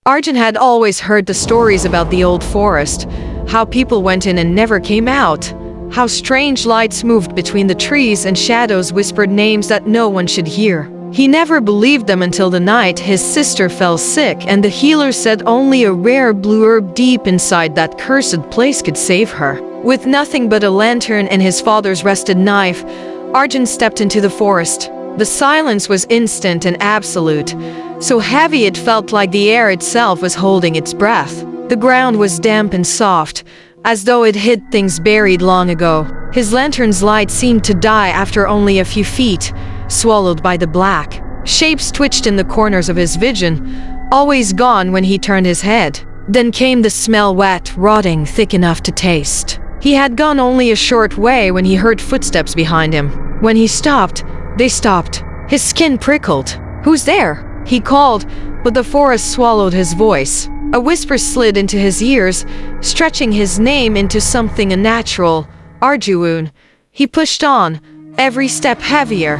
Arjun had always heard the stories about the old forest, how people went in and never came out, how strange lights moved between the trees and shadows whispered names that no one should hear. He never believed them until the night his sister fell sick and the healer said only a rare blue herb deep inside that cursed place could save her. With nothing but a lantern and his father's rusted knife, Arjun stepped into the forest. The silence was instant and absolute, so heavy it felt like the air itself was holding its breath. The ground was damp and soft, as though it hid things buried long ago. His lantern's light seemed to die after only a few feet, swallowed by the black. Shapes twitched in the corners of his vision, always gone when he turned his head. Then came the smell, wet, rotting, thick enough to taste. He had gone only a short way when he heard footsteps behind him. When he stopped, they stopped. His skin prickled. "Who's there?" he called, but the forest swallowed his voice. A whisper slid into his ears, stretching his name into something unnatural. Arjun. He pushed on, every step heavier,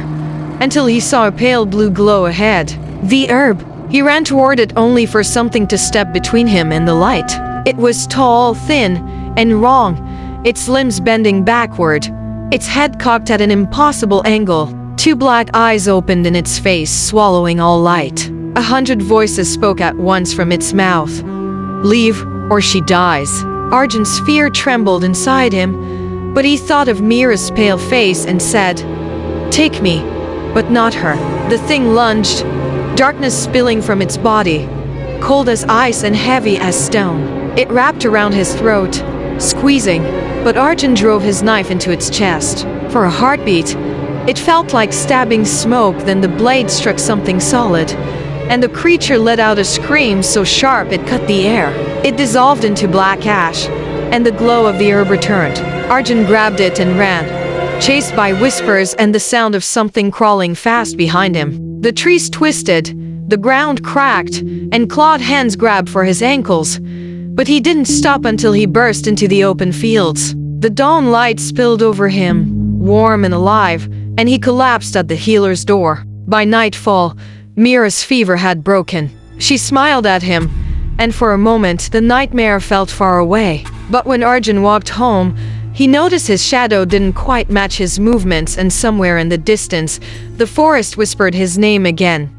until he saw a pale blue glow ahead. The herb. He ran toward it only for something to step between him and the light. It was tall, thin, and wrong, its limbs bending backward, its head cocked at an impossible angle. Two black eyes opened in its face, swallowing all light. 100 voices spoke at once from its mouth. "Leave, or she dies." Arjun's fear trembled inside him, but he thought of Mira's pale face and said, "Take me, but not her." The thing lunged, darkness spilling from its body, cold as ice and heavy as stone. It wrapped around his throat, squeezing, but Arjun drove his knife into its chest. For a heartbeat, it felt like stabbing smoke, then the blade struck something solid, and the creature let out a scream so sharp it cut the air. It dissolved into black ash, and the glow of the herb returned. Arjun grabbed it and ran, chased by whispers and the sound of something crawling fast behind him. The trees twisted, the ground cracked, and clawed hands grabbed for his ankles, but he didn't stop until he burst into the open fields. The dawn light spilled over him, warm and alive, and he collapsed at the healer's door. By nightfall, Mira's fever had broken. She smiled at him, and for a moment the nightmare felt far away. But when Arjun walked home, he noticed his shadow didn't quite match his movements, and somewhere in the distance, the forest whispered his name again.